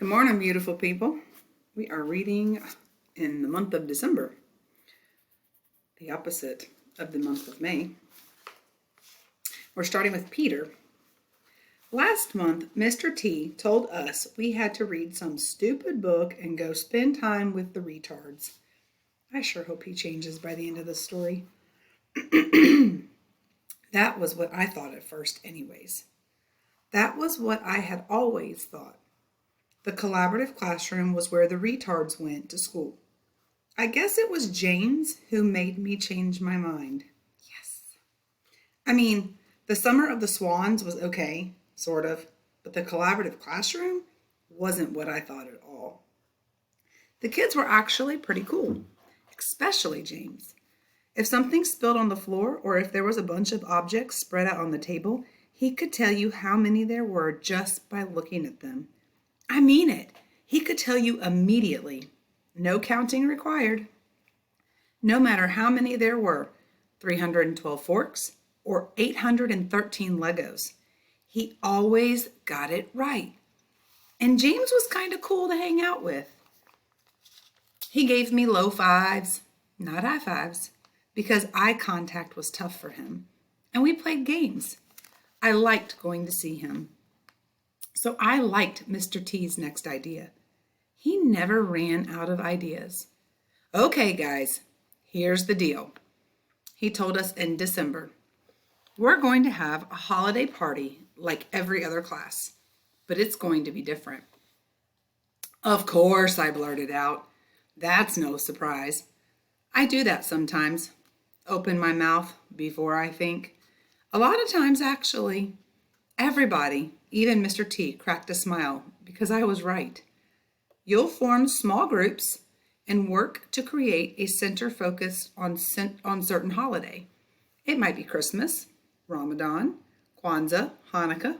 Good morning, beautiful people. We are reading in the month of December, the opposite of the month of May. We're starting with Peter. Last month, Mr. T told us we had to read some stupid book and go spend time with the retards. I sure hope he changes by the end of the story. That was what I thought at first, anyways. That was what I had always thought. The collaborative classroom was where the retards went to school. I guess it was James who made me change my mind. Yes. I mean, the Summer of the Swans was okay, sort of, but the collaborative classroom wasn't what I thought at all. The kids were actually pretty cool, especially James. If something spilled on the floor or if there was a bunch of objects spread out on the table, he could tell you how many there were just by looking at them. I mean it. He could tell you immediately. No counting required. No matter how many there were, 312 forks or 813 Legos. He always got it right. And James was kind of cool to hang out with. He gave me low fives, not high fives, because eye contact was tough for him. And we played games. I liked going to see him. So I liked Mr. T's next idea. He never ran out of ideas. Okay, guys, here's the deal. He told us in December. We're going to have a holiday party like every other class, but it's going to be different. Of course, I blurted out. That's no surprise. I do that sometimes. Open my mouth before I think. A lot of times, actually. Everybody, even Mr. T, cracked a smile because I was right. You'll form small groups and work to create a center focused on certain holiday. It might be Christmas, Ramadan, Kwanzaa, Hanukkah.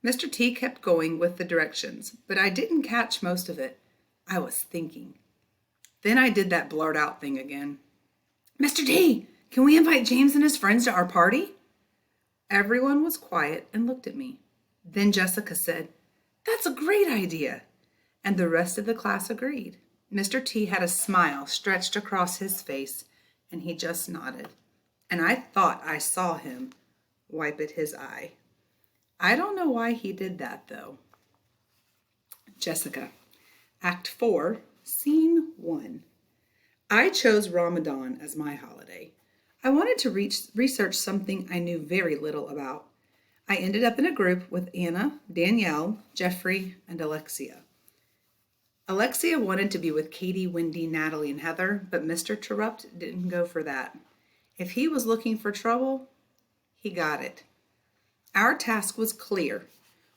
Mr. T kept going with the directions, but I didn't catch most of it. I was thinking. Then I did that blurt out thing again. Mr. T, can we invite James and his friends to our party? Everyone was quiet and looked at me. Then Jessica said, "That's a great idea." And the rest of the class agreed. Mr. T had a smile stretched across his face, and he just nodded. And I thought I saw him wipe at his eye. I don't know why he did that, though. Jessica, Act 4, Scene 1. I chose Ramadan as my holiday. I wanted to research something I knew very little about. I ended up in a group with Anna, Danielle, Jeffrey, and Alexia. Alexia wanted to be with Katie, Wendy, Natalie, and Heather, but Mr. Terupt didn't go for that. If he was looking for trouble, he got it. Our task was clear.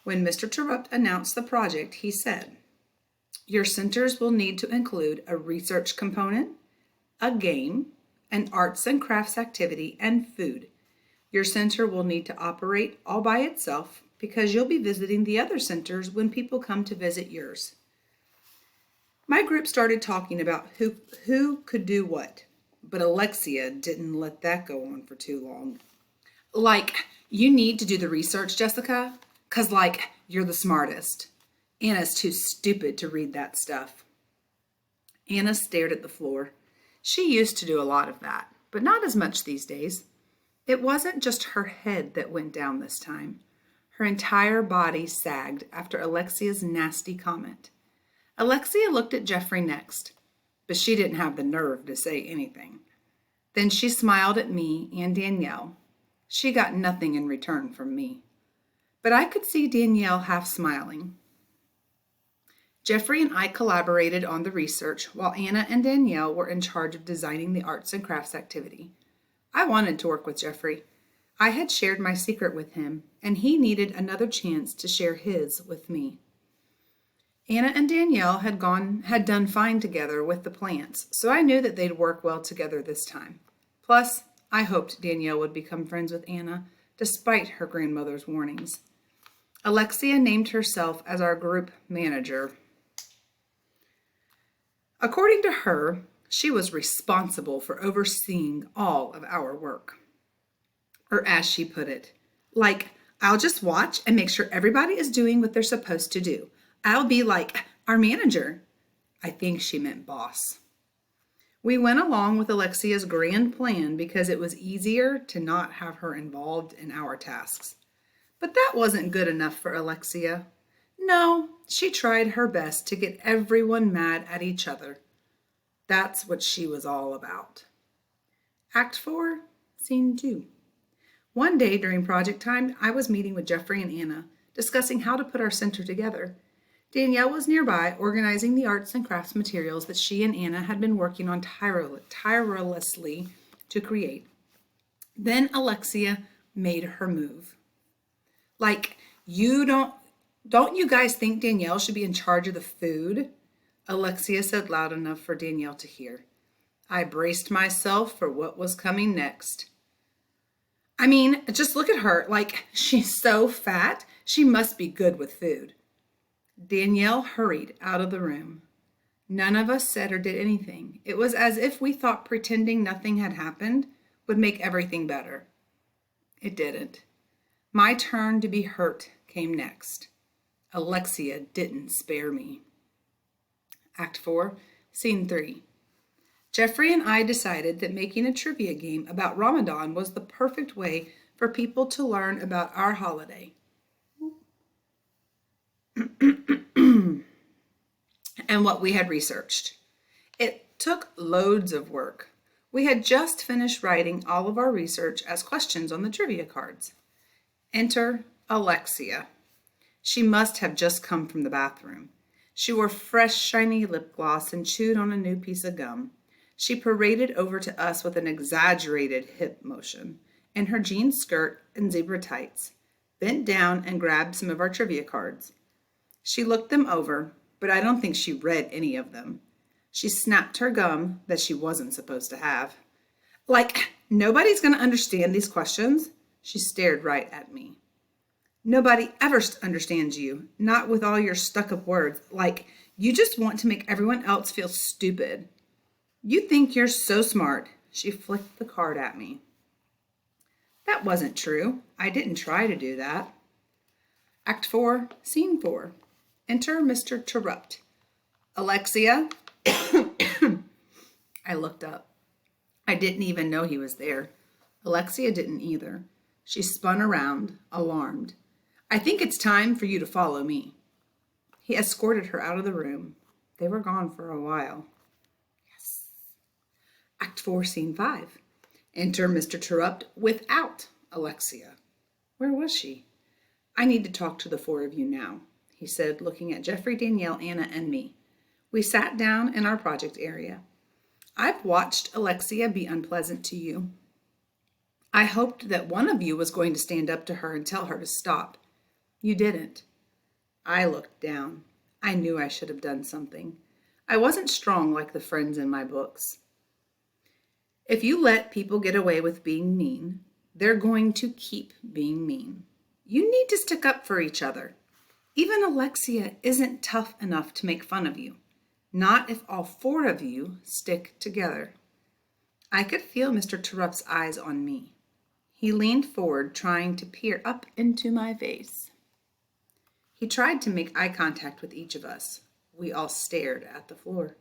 When Mr. Terupt announced the project, he said, "Your centers will need to include a research component, a game, an arts and crafts activity, and food. Your center will need to operate all by itself because you'll be visiting the other centers when people come to visit yours." My group started talking about who could do what, but Alexia didn't let that go on for too long. You need to do the research, Jessica, because, you're the smartest. Anna's too stupid to read that stuff. Anna stared at the floor. She used to do a lot of that, but not as much these days. It wasn't just her head that went down this time. Her entire body sagged after Alexia's nasty comment. Alexia looked at Jeffrey next, but she didn't have the nerve to say anything. Then she smiled at me and Danielle. She got nothing in return from me. But I could see Danielle half smiling. Jeffrey and I collaborated on the research while Anna and Danielle were in charge of designing the arts and crafts activity. I wanted to work with Jeffrey. I had shared my secret with him, and he needed another chance to share his with me. Anna and Danielle had done fine together with the plants, so I knew that they'd work well together this time. Plus, I hoped Danielle would become friends with Anna, despite her grandmother's warnings. Alexia named herself as our group manager. According to her, she was responsible for overseeing all of our work. Or as she put it, I'll just watch and make sure everybody is doing what they're supposed to do. I'll be like our manager. I think she meant boss. We went along with Alexia's grand plan because it was easier to not have her involved in our tasks. But that wasn't good enough for Alexia. No, she tried her best to get everyone mad at each other. That's what she was all about. Act 4, Scene 2. One day during project time, I was meeting with Jeffrey and Anna, discussing how to put our center together. Danielle was nearby, organizing the arts and crafts materials that she and Anna had been working on tirelessly to create. Then Alexia made her move. Like, don't you guys think Danielle should be in charge of the food? Alexia said loud enough for Danielle to hear. I braced myself for what was coming next. I mean, just look at her. Like, she's so fat, she must be good with food. Danielle hurried out of the room. None of us said or did anything. It was as if we thought pretending nothing had happened would make everything better. It didn't. My turn to be hurt came next. Alexia didn't spare me. Act 4, Scene 3. Jeffrey and I decided that making a trivia game about Ramadan was the perfect way for people to learn about our holiday. And what we had researched. It took loads of work. We had just finished writing all of our research as questions on the trivia cards. Enter Alexia. She must have just come from the bathroom. She wore fresh, shiny lip gloss and chewed on a new piece of gum. She paraded over to us with an exaggerated hip motion in her jean skirt and zebra tights, bent down and grabbed some of our trivia cards. She looked them over, but I don't think she read any of them. She snapped her gum that she wasn't supposed to have. Like, nobody's going to understand these questions? She stared right at me. Nobody ever understands you, not with all your stuck-up words. Like, you just want to make everyone else feel stupid. You think you're so smart. She flicked the card at me. That wasn't true. I didn't try to do that. Act 4, Scene 4. Enter Mr. Terupt. Alexia. I looked up. I didn't even know he was there. Alexia didn't either. She spun around, alarmed. I think it's time for you to follow me. He escorted her out of the room. They were gone for a while. Yes. Act 4, Scene 5. Enter Mr. Terupt without Alexia. Where was she? I need to talk to the four of you now, he said, looking at Jeffrey, Danielle, Anna, and me. We sat down in our project area. I've watched Alexia be unpleasant to you. I hoped that one of you was going to stand up to her and tell her to stop. You didn't. I looked down. I knew I should have done something. I wasn't strong like the friends in my books. If you let people get away with being mean, they're going to keep being mean. You need to stick up for each other. Even Alexia isn't tough enough to make fun of you. Not if all four of you stick together. I could feel Mr. Terupt's eyes on me. He leaned forward, trying to peer up into my face. He tried to make eye contact with each of us. We all stared at the floor.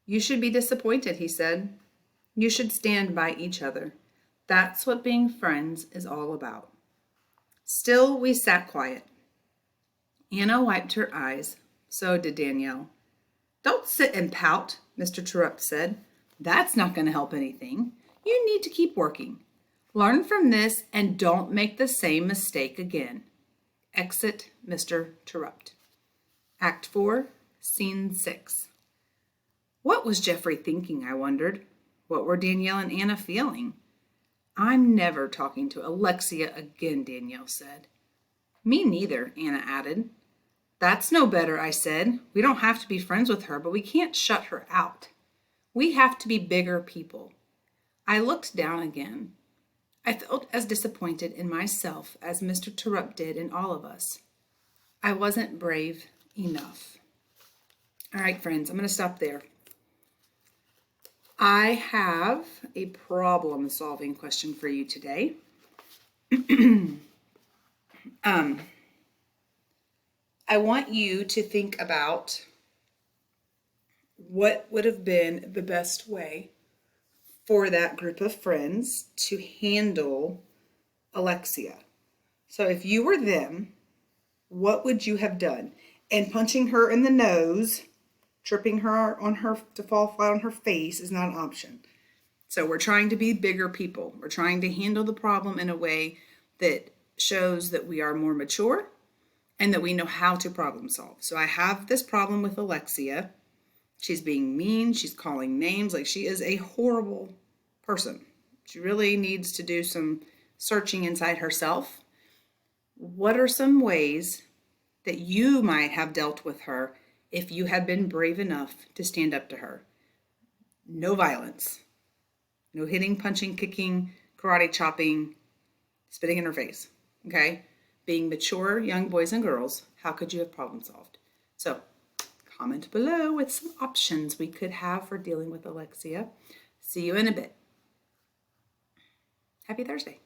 You should be disappointed, he said. You should stand by each other. That's what being friends is all about. Still, we sat quiet. Anna wiped her eyes. So did Danielle. Don't sit and pout, Mr. Terupt said. That's not going to help anything. You need to keep working. Learn from this and don't make the same mistake again. Exit Mr. Terupt. Act 4, Scene 6. What was Jeffrey thinking, I wondered? What were Danielle and Anna feeling? I'm never talking to Alexia again, Danielle said. Me neither, Anna added. That's no better, I said. We don't have to be friends with her, but we can't shut her out. We have to be bigger people. I looked down again. I felt as disappointed in myself as Mr. Terupt did in all of us. I wasn't brave enough. All right, friends, I'm going to stop there. I have a problem-solving question for you today. I want you to think about what would have been the best way for that group of friends to handle Alexia. So if you were them, what would you have done? And punching her in the nose, tripping her on her to fall flat on her face is not an option. So we're trying to be bigger people. We're trying to handle the problem in a way that shows that we are more mature and that we know how to problem solve. So I have this problem with Alexia. She's being mean. She's calling names. Like, she is a horrible person. She really needs to do some searching inside herself. What are some ways that you might have dealt with her if you had been brave enough to stand up to her? No violence. No hitting, punching, kicking, karate chopping, spitting in her face. Okay? Being mature young boys and girls, how could you have problem solved? So comment below with some options we could have for dealing with Alexia. See you in a bit. Happy Thursday.